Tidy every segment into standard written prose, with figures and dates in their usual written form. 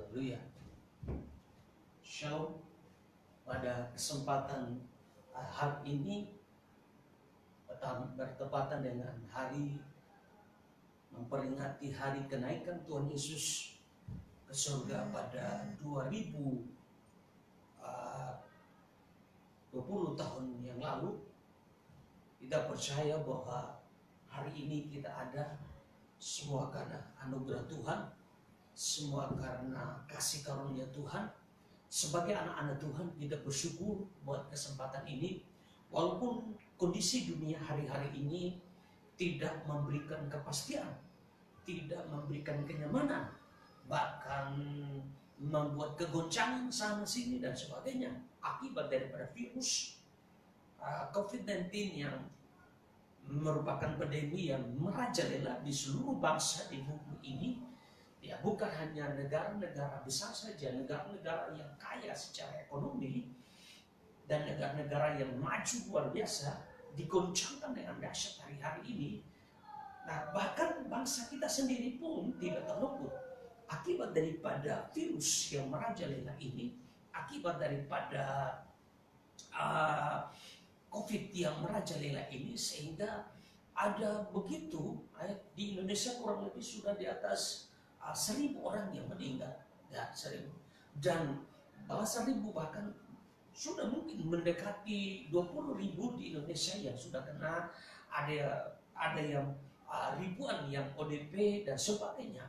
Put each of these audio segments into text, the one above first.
Haleluya. Shalom. Pada kesempatan hari ini bertepatan dengan hari memperingati hari kenaikan Tuhan Yesus ke surga pada 2020 tahun yang lalu. Kita percaya bahwa hari ini kita ada semua karena anugerah Tuhan, semua karena kasih karunia Tuhan. Sebagai anak-anak Tuhan, kita bersyukur buat kesempatan ini. Walaupun kondisi dunia hari-hari ini tidak memberikan kepastian, tidak memberikan kenyamanan, bahkan membuat kegoncangan sana sini dan sebagainya akibat daripada virus COVID-19 yang merupakan pandemi yang merajalela di seluruh bangsa di bumi ini. Ya, bukan hanya negara-negara besar saja, negara-negara yang kaya secara ekonomi dan negara-negara yang maju luar biasa digoncangkan dengan dahsyat hari-hari ini. Nah, bahkan bangsa kita sendiri pun tidak terluput akibat daripada virus yang merajalela ini, akibat daripada COVID yang merajalela ini, sehingga ada begitu di Indonesia kurang lebih sudah di atas 1.000 orang yang meninggal, ya 1.000, dan belasan ribu bahkan sudah mungkin mendekati 20.000 di Indonesia yang sudah kena. Ada yang ribuan yang ODP dan sebagainya,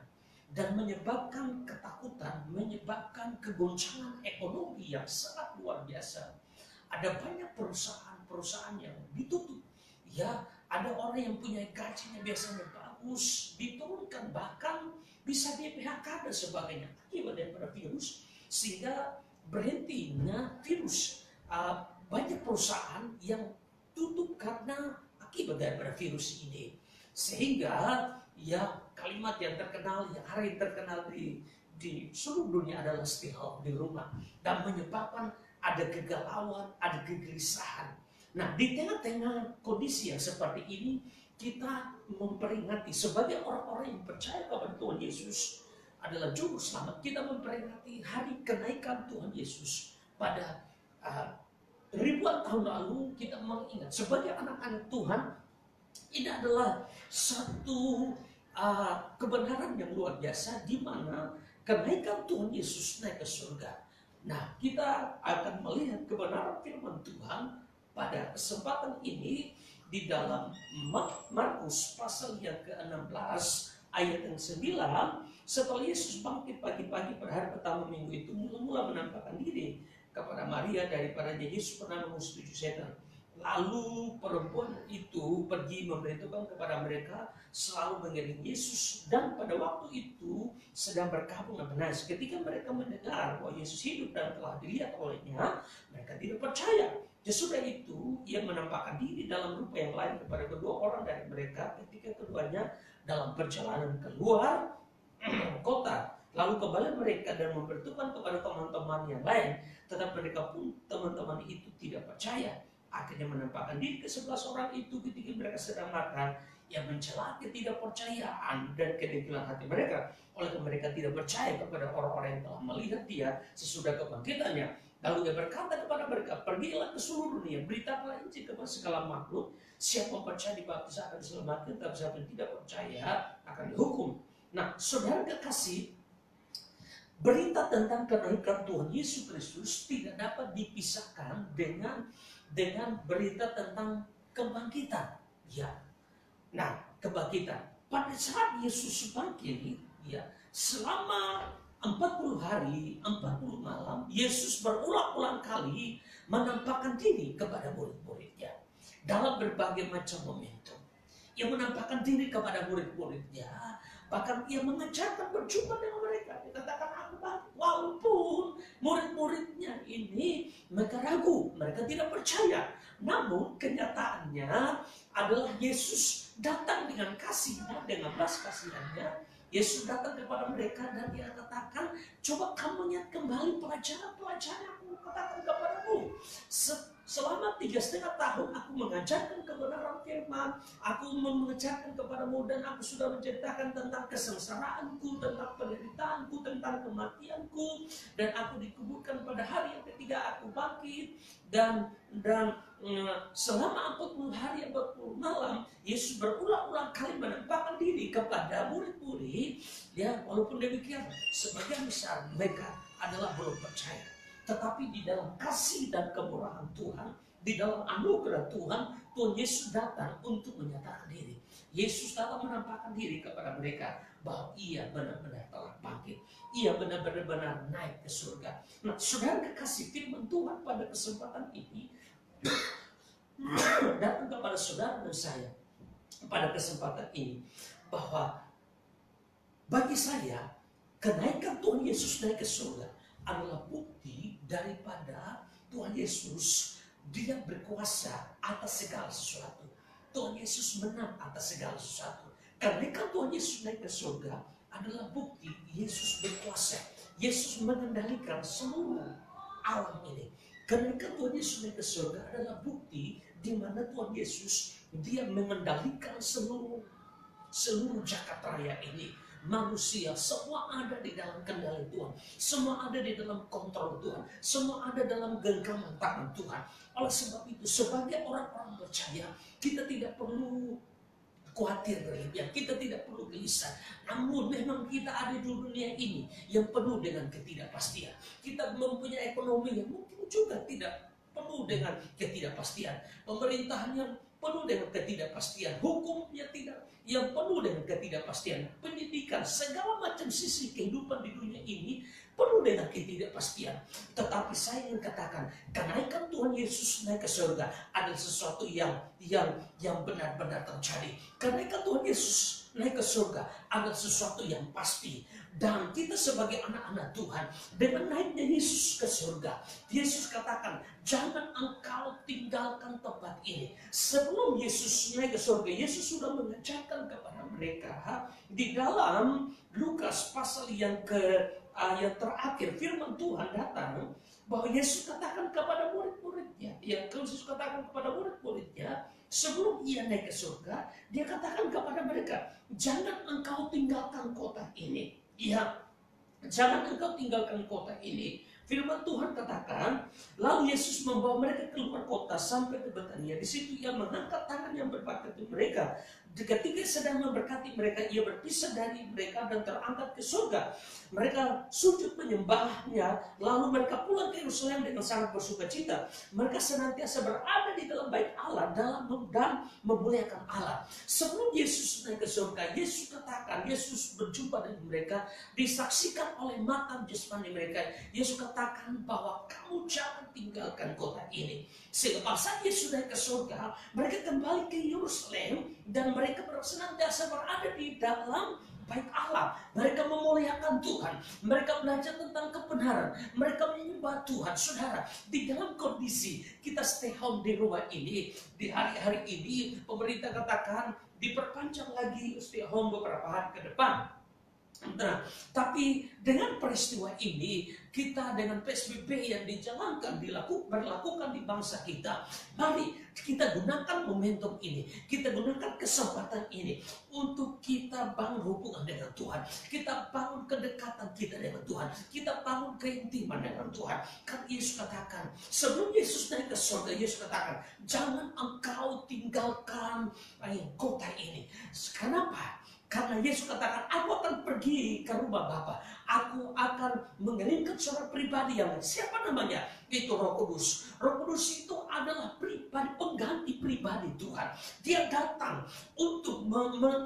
dan menyebabkan ketakutan, menyebabkan kegoncangan ekonomi yang sangat luar biasa. Ada banyak perusahaan yang ditutup, ya ada orang yang punya gajinya biasanya bagus diturunkan, bahkan bisa di PHK dan sebagainya akibat daripada virus, sehingga berhentinya virus. Banyak perusahaan yang tutup karena akibat daripada virus ini, sehingga ya kalimat yang terkenal, yang hari terkenal di seluruh dunia adalah stay home, di rumah, dan menyebabkan ada kegalauan, ada kegelisahan. Nah, di tengah-tengah kondisi yang seperti ini, kita memperingati sebagai orang-orang yang percaya kepada Tuhan Yesus adalah juru selamat. Kita memperingati hari kenaikan Tuhan Yesus pada ribuan tahun lalu. Kita mengingat sebagai anak-anak Tuhan, ini adalah satu kebenaran yang luar biasa, di mana kenaikan Tuhan Yesus naik ke surga. Nah, kita akan melihat kebenaran firman Tuhan pada kesempatan ini di dalam Markus pasal yang ke-16 ayat yang 9. Setelah Yesus bangkit pagi-pagi pada hari pertama minggu itu, mula-mula menampakkan diri kepada Maria daripada Yesus pernah mengusir setan. Lalu perempuan itu pergi memberitahukan kepada mereka selalu mengiringi Yesus, dan pada waktu itu sedang berkabung dan menangis. Ketika mereka mendengar bahwa Yesus hidup dan telah dilihat olehnya, mereka tidak percaya. Sesudah itu ia menampakkan diri dalam rupa yang lain kepada kedua orang dari mereka ketika keduanya dalam perjalanan keluar kota. Lalu kembali mereka dan memberitahukan kepada teman-teman yang lain, tetapi mereka pun, teman-teman itu, tidak percaya. Akhirnya menampakkan diri ke 11 orang itu ketika mereka sedang makan, yang mencela ketidakpercayaan dan kedegilan hati mereka. Oleh karena mereka tidak percaya kepada orang-orang yang telah melihat dia sesudah kebangkitannya. Lalu ia berkata kepada mereka, pergilah ke seluruh dunia, beritakanlah Injil kepada segala makhluk. Siapa yang percaya dibaptis akan diselamatkan, tapi siapa yang tidak percaya akan dihukum. Nah, saudara kekasih, berita tentang kenaikan Tuhan Yesus Kristus tidak dapat dipisahkan dengan berita tentang kebangkitan. Ya. Nah, kebangkitan. Pada saat Yesus bangkit, ya, selama 40 hari, 40 malam, Yesus berulang-ulang kali menampakkan diri kepada murid-muridnya dalam berbagai macam momentum. Ia menampakkan diri kepada murid-muridnya, bahkan ia mengajarkan berjumpa dengan mereka. Dia katakan, aku bangkit. Walaupun murid-muridnya ini mereka ragu, mereka tidak percaya. Namun kenyataannya adalah Yesus datang dengan kasihnya, dengan belas kasihannya. Yesus datang kepada mereka dan dia katakan, coba kamu ingat kembali pelajaran-pelajaran yang aku katakan kepadamu. Selama 3,5 tahun aku mengajarkan kebenaran firman, aku mengajarkan kepadamu, dan aku sudah menceritakan tentang kesengsaraanku, tentang penderitaanku, tentang tentang kematianku, dan aku dikuburkan pada hari yang ketiga aku bangkit. Dan selama 40 hari 40 malam Yesus berulang-ulang kali menampakkan diri kepada murid-murid. Ya, walaupun demikian sebagian besar mereka adalah belum percaya. Tetapi di dalam kasih dan kemurahan Tuhan, di dalam anugerah Tuhan, Tuhan Yesus datang untuk menyatakan diri. Yesus datang menampakkan diri kepada mereka bahwa ia benar-benar telah bangkit. Ia benar-benar naik ke surga. Nah, saudara kekasih, firman Tuhan pada kesempatan ini datang kepada saudara dan saya pada kesempatan ini, bahwa bagi saya kenaikan Tuhan Yesus naik ke surga adalah bukti daripada Tuhan Yesus, dia berkuasa atas segala sesuatu. Tuhan Yesus menang atas segala sesuatu. Kenaikan Tuhan Yesus naik ke surga adalah bukti Yesus berkuasa. Yesus mengendalikan seluruh alam ini. Kenaikan Tuhan Yesus naik ke surga adalah bukti di mana Tuhan Yesus dia mengendalikan seluruh jagat raya ini. Manusia semua ada di dalam kendali Tuhan, semua ada di dalam kontrol Tuhan, semua ada dalam genggaman tangan Tuhan. Oleh sebab itu, sebagai orang-orang percaya, kita tidak perlu khawatir berlebihan, kita tidak perlu gelisah. Namun memang kita ada di dunia ini yang penuh dengan ketidakpastian. Kita mempunyai ekonomi yang mungkin juga tidak penuh dengan ketidakpastian, pemerintahan yang penuh dengan ketidakpastian, hukumnya tidak, yang penuh dengan ketidakpastian, pendidikan, segala macam sisi kehidupan di dunia ini penuh dengan ketidakpastian. Tetapi saya ingin katakan, kenaikan Tuhan Yesus naik ke surga adalah sesuatu yang benar-benar terjadi. Kenaikan Tuhan Yesus naik ke surga adalah sesuatu yang pasti. Dan kita sebagai anak-anak Tuhan, dengan naiknya Yesus ke surga, Yesus katakan, jangan engkau tinggalkan tempat ini. Sebelum Yesus naik ke surga, Yesus sudah mengajarkan kepada mereka di dalam Lukas pasal yang terakhir, firman Tuhan datang bahwa Yesus katakan kepada murid-muridnya, Yesus katakan kepada murid-muridnya sebelum ia naik ke surga, dia katakan kepada mereka, jangan engkau tinggalkan kota ini. Ya, jangan engkau tinggalkan kota ini. Firman Tuhan katakan, lalu Yesus membawa mereka keluar kota sampai ke Betania. Di situ ia mengangkat tangan yang berbakat mereka. Ketika sedang memberkati mereka, ia berpisah dari mereka dan terangkat ke surga. Mereka sujud menyembahnya, lalu mereka pulang ke Yerusalem dengan sangat bersukacita. Mereka senantiasa berada di dalam bait Allah dan memuliakan Allah. Sebelum Yesus naik ke surga, Yesus katakan, Yesus berjumpa dengan mereka, disaksikan oleh mata jasmani mereka. Yesus katakan bahwa kamu jangan tinggalkan kota ini. Selepas saat Yesus naik ke surga, mereka kembali ke Yerusalem dan mereka senantiasa berada di dalam bait Allah. Mereka memuliakan Tuhan, mereka belajar tentang kebenaran, mereka menyembah Tuhan. Saudara, di dalam kondisi kita stay home di rumah ini, di hari-hari ini pemerintah katakan diperpanjang lagi stay home beberapa hari ke depan. Nah, tapi dengan peristiwa ini, kita dengan PSBB yang dijalankan, berlakukan di bangsa kita, mari kita gunakan momentum ini, kita gunakan kesempatan ini untuk kita bangun hubungan dengan Tuhan, kita bangun kedekatan kita dengan Tuhan, kita bangun keintiman dengan Tuhan. Kan Yesus katakan, sebelum Yesus naik ke surga, Yesus katakan, jangan engkau tinggalkan kota ini. Kenapa? Karena Yesus katakan, aku akan pergi ke rumah Bapa. Aku akan mengirimkan seorang pribadi yang siapa namanya? Itu Roh Kudus. Roh Kudus itu adalah pribadi, pengganti pribadi Tuhan. Dia datang untuk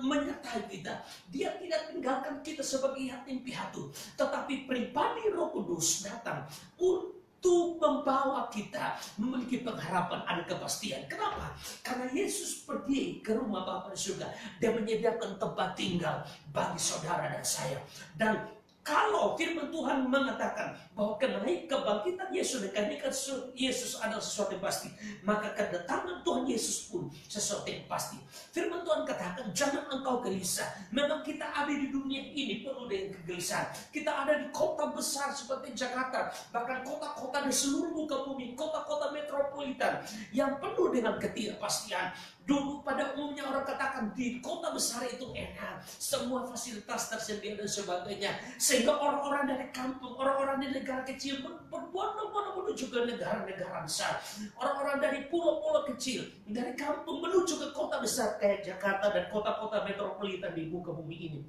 menyertai kita. Dia tidak tinggalkan kita sebagai yatim piatu. Tetapi pribadi Roh Kudus datang untuk membawa kita memiliki pengharapan, ada kepastian. Kenapa? Karena Yesus pergi ke rumah Bapa di surga. Dia menyediakan tempat tinggal bagi saudara dan saya. Dan kalau firman Tuhan mengatakan bahwa kebangkitan Yesus dan kenaikan Yesus adalah sesuatu yang pasti, maka kedatangan Tuhan Yesus pun sesuatu yang pasti. Firman Tuhan katakan, jangan engkau gelisah. Memang kita ada di dunia ini penuh dengan kegelisahan. Kita ada di kota besar seperti Jakarta, bahkan kota-kota di seluruh muka bumi, kota-kota metropolitan yang penuh dengan ketidakpastian. Dulu pada umumnya orang katakan di kota besar itu enak, semua fasilitas tersedia dan sebagainya. Sehingga orang-orang dari kampung, orang-orang di negara kecil berbondong-bondong menuju ke negara-negara besar. Orang-orang dari pulau-pulau kecil, dari kampung menuju ke kota besar kayak Jakarta dan kota-kota metropolitan di muka bumi ini.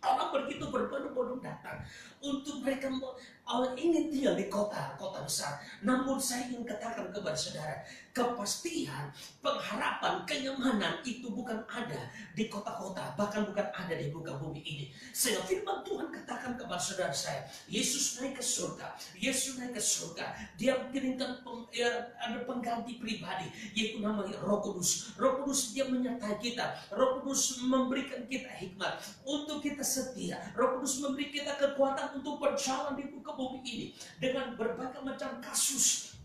Orang begitu berbondong-bondong datang untuk mereka ingin tinggal di kota-kota besar. Namun saya ingin katakan kepada saudara, kepastian, pengharapan, kenyamanan itu bukan ada di kota-kota, bahkan bukan ada di muka bumi ini. Sehingga firman Tuhan katakan kepada saudara saya, Yesus naik ke surga, Yesus naik ke surga. Dia kirimkan ada pengganti pribadi, yaitu namanya Roh Kudus. Roh Kudus dia menyertai kita. Roh Kudus memberikan kita hikmat untuk kita setia. Roh Kudus memberi kita kekuatan untuk berjalan di muka bumi ini dengan berbagai macam kasus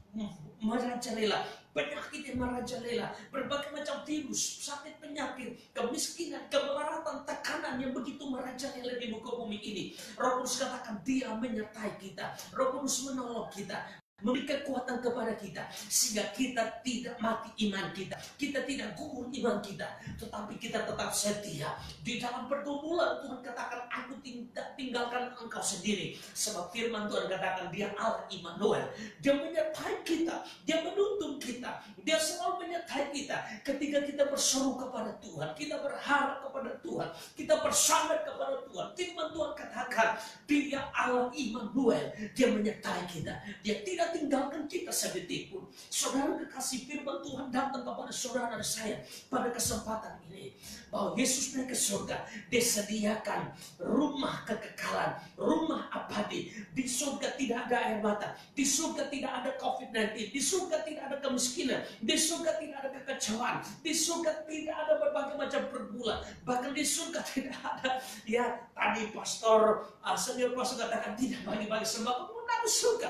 merajalela, penyakit yang merajalela, berbagai macam virus, sakit penyakit, kemiskinan, kemelaratan, tekanan yang begitu merajalela di muka bumi ini. Roh Kudus katakan dia menyertai kita. Roh Kudus menolong kita, memberikan kekuatan kepada kita, sehingga kita tidak mati iman kita, kita tidak gugur iman kita, tetapi kita tetap setia. Di dalam pergumulan Tuhan katakan, aku tidak tinggalkan engkau sendiri. Sebab firman Tuhan katakan, dia Allah Immanuel. Dia menyertai kita, dia menuntun kita, dia selalu menyertai kita. Ketika kita berseru kepada Tuhan, kita berharap kepada Tuhan, kita bersandar kepada Tuhan, firman Tuhan katakan, dia Allah Immanuel. Dia menyertai kita, dia tidak tinggalkan kita sedetik pun. Saudara kekasih, firman Tuhan datang kepada saudara dan saya pada kesempatan ini, bahwa Yesus naik ke surga, disediakan rumah kekekalan, rumah abadi. Di surga tidak ada air mata, di surga tidak ada COVID-19, di surga tidak ada kemiskinan, di surga tidak ada kekecewaan, di surga tidak ada berbagai macam pergumulan, bahkan di surga tidak ada, ya tadi pastor senior pastor katakan, tidak bagi-bagi sembako di surga,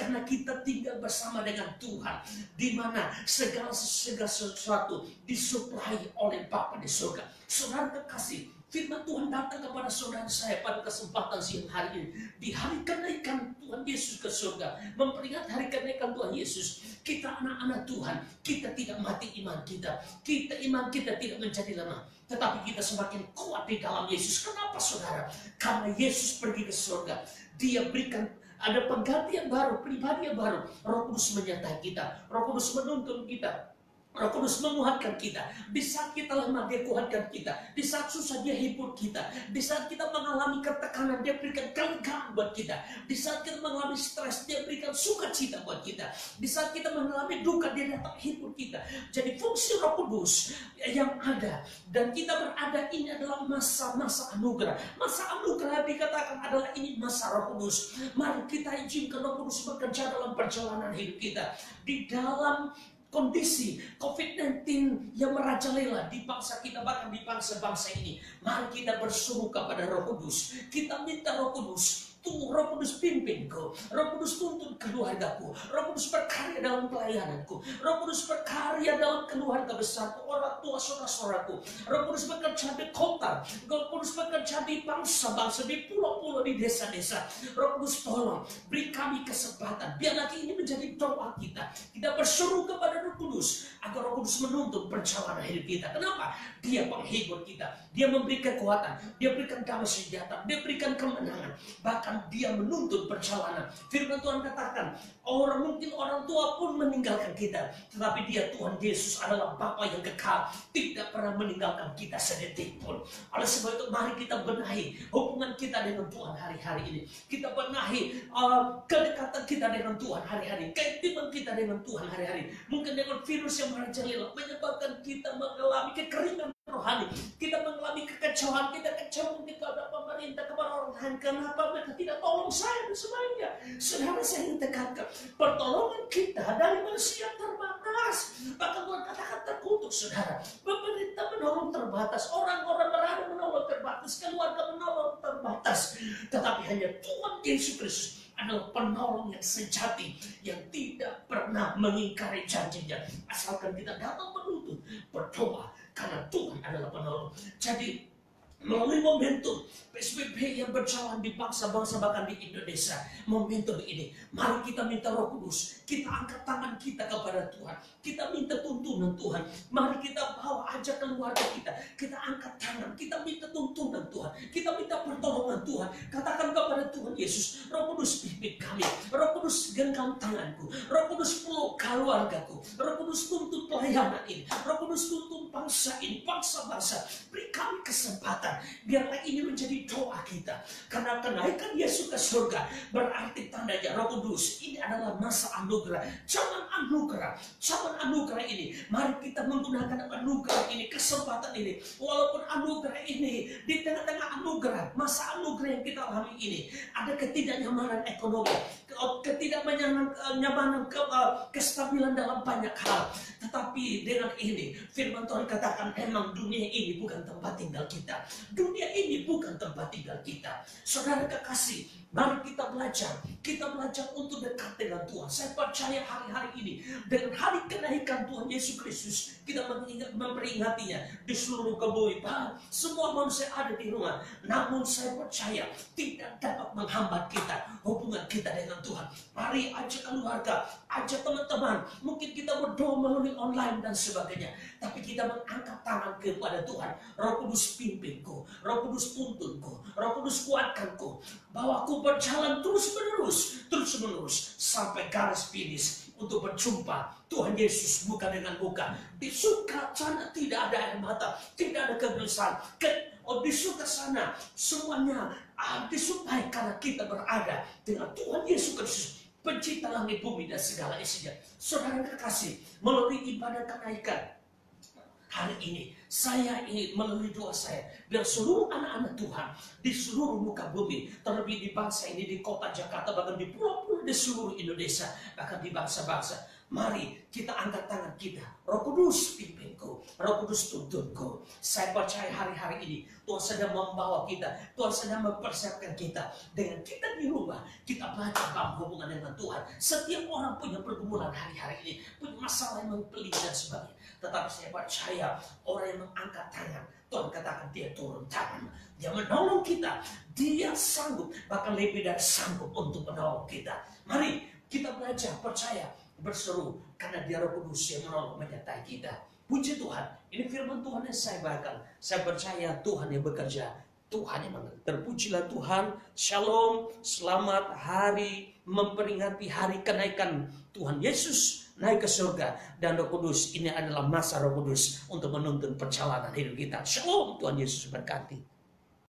karena kita tinggal bersama dengan Tuhan, di mana segala sesuatu disuplai oleh Bapa di surga. Saudara kekasih, firman Tuhan datang kepada saudara saya pada kesempatan siang hari ini, di hari kenaikan Tuhan Yesus ke surga, memperingati hari kenaikan Tuhan Yesus. Kita anak-anak Tuhan, kita tidak mati iman kita, iman kita tidak menjadi lemah, tetapi kita semakin kuat di dalam Yesus. Kenapa saudara? Karena Yesus pergi ke surga, dia berikan ada pengganti yang baru, pribadi yang baru. Roh Kudus menyertai kita, Roh Kudus menuntun kita, Roh Kudus menguatkan kita. Di saat kita lemah, dia kuatkan kita. Di saat susah, dia hibur kita. Di saat kita mengalami ketekanan, dia berikan kelegaan buat kita. Di saat kita mengalami stres, dia berikan sukacita buat kita. Di saat kita mengalami duka, dia datang hibur kita. Jadi fungsi Roh Kudus yang ada dan kita berada ini adalah masa-masa anugerah. Masa anugerah dikatakan adalah ini masa Roh Kudus. Mari kita izinkan Roh Kudus bekerja dalam perjalanan hidup kita. Di dalam kondisi COVID-19 yang merajalela di bangsa kita, bahkan di bangsa-bangsa ini, mari kita berseru kepada Roh Kudus. Kita minta Roh Kudus, Roh Kudus pimpinku, Roh Kudus tuntun keluargaku, Roh Kudus berkarya dalam pelayananku, Roh Kudus berkarya dalam keluarga besarku, orang tua saudara-saudaraku, Roh Kudus bekerja di kota, Roh Kudus bekerja di bangsa-bangsa, di pulau-pulau, di desa-desa. Roh Kudus tolong beri kami kesempatan, biar lagi ini menjadi doa kita. Kita berseru kepada Roh Kudus agar Roh Kudus menuntun perjalanan hidup kita. Kenapa? Dia penghibur kita, dia memberi kekuatan, dia berikan damai sejahtera, dia berikan kemenangan, bahkan dia menuntun perjalanan. Firman Tuhan katakan, mungkin orang tua pun meninggalkan kita, tetapi dia, Tuhan Yesus, adalah Bapa yang kekal, tidak pernah meninggalkan kita sedetik pun. Oleh sebab itu, mari kita benahi hubungan kita dengan Tuhan hari-hari ini. Kita benahi kedekatan kita dengan Tuhan hari-hari, keintiman kita dengan Tuhan hari-hari. Mungkin dengan virus yang merajalela menyebabkan kita mengalami kekeringan rohani, kita mengalami kekecewaan, kita kecewa kepada pemerintah, kepada orang lain. Kenapa mereka tidak tolong saya dan sebagainya? Saudara, saya ingin tekankan, pertolongan kita dari manusia terbatas. Bahkan Tuhan katakan terkutuk, saudara. Pemerintah menolong terbatas, orang-orang berada menolong terbatas, keluarga menolong terbatas. Tetapi hanya Tuhan Yesus Kristus adalah penolong yang sejati, yang tidak pernah mengingkari janjinya, asalkan kita datang menuntut, berdoa, karena Tuhan adalah penolong. Jadi melalui momentum PSBB yang berjalan di bangsa-bangsa bahkan di Indonesia. Momentum ini, mari kita minta Roh Kudus, kita angkat tangan kita kepada Tuhan, kita minta tuntunan Tuhan. Mari kita bawa aja keluarga kita angkat tangan, kita minta tuntunan Tuhan, kita minta pertolongan Tuhan. Katakan kepada Tuhan Yesus, Roh Kudus pimpin kami, Roh Kudus genggam tanganku, Roh Kudus peluk keluargaku, Roh Kudus tuntun pelayanan ini, Roh Kudus tuntun bangsa ini, bangsa-bangsa. Beri kami kesempatan, biarlah ini menjadi doa kita. Karena kenaikan Yesus ke surga berarti tandanya Roh Kudus ini adalah masa anugerah, zaman anugerah, zaman anugerah ini. Mari kita menggunakan anugerah ini, kesempatan ini. Walaupun anugerah ini di tengah-tengah anugerah, masa anugerah yang kita alami ini, ada ketidaknyamanan ekonomi, ketidaknyamanan kestabilan dalam banyak hal. Tetapi dengan ini firman Tuhan katakan, memang dunia ini bukan tempat tinggal kita. Dunia ini bukan tempat tinggal kita. Saudara kekasih, mari kita belajar untuk dekat dengan Tuhan. Saya percaya hari-hari ini dengan hari kenaikan Tuhan Yesus Kristus, kita memperingatinya di seluruh bumi. Semua manusia ada di rumah, namun saya percaya tidak dapat menghambat kita, hubungan kita dengan Tuhan. Mari ajak keluarga, ajak teman-teman. Mungkin kita berdoa melalui online dan sebagainya, tapi kita mengangkat tangan kepada Tuhan. Roh Kudus pimpinku, Roh Kudus tuntunku, Roh Kudus kuatkanku, bahwa aku berjalan terus menerus sampai garis finish untuk berjumpa Tuhan Yesus muka dengan muka. Di surga sana tidak ada air mata, tidak ada kegelisahan. Di surga sana semuanya disupai karena kita berada dengan Tuhan Yesus Kristus, pencipta langit bumi dan segala isinya. Saudara kekasih, melalui ibadah kenaikan hari ini, saya ingin melalui doa saya, biar seluruh anak-anak Tuhan di seluruh muka bumi, terlebih di bangsa ini, di kota Jakarta, bahkan di pulau-pulau di seluruh Indonesia, bahkan di bangsa-bangsa, mari kita angkat tangan kita. Roh Kudus pimpinku, Roh Kudus tuntunku. Saya percaya hari-hari ini Tuhan sedang membawa kita, Tuhan sedang mempersiapkan kita. Dengan kita di rumah, kita belajar dalam hubungan dengan Tuhan. Setiap orang punya pergumulan hari-hari ini, punya masalah yang mempelik dan sebagainya. Tetapi saya percaya orang yang mengangkat tangan, Tuhan katakan dia turun tangan, dia menolong kita, dia sanggup, bahkan lebih dari sanggup untuk menolong kita. Mari kita belajar, percaya, berseru, karena dia Roh Kudus yang menolong menyertai kita. Puji Tuhan, ini firman Tuhan yang saya bacakan. Saya percaya Tuhan yang bekerja, Tuhan yang mengerti. Terpujilah Tuhan. Shalom, selamat hari memperingati hari kenaikan Tuhan Yesus naik ke surga, dan Roh Kudus ini adalah masa Roh Kudus untuk menuntun perjalanan hidup kita. Shalom, Tuhan Yesus berkati.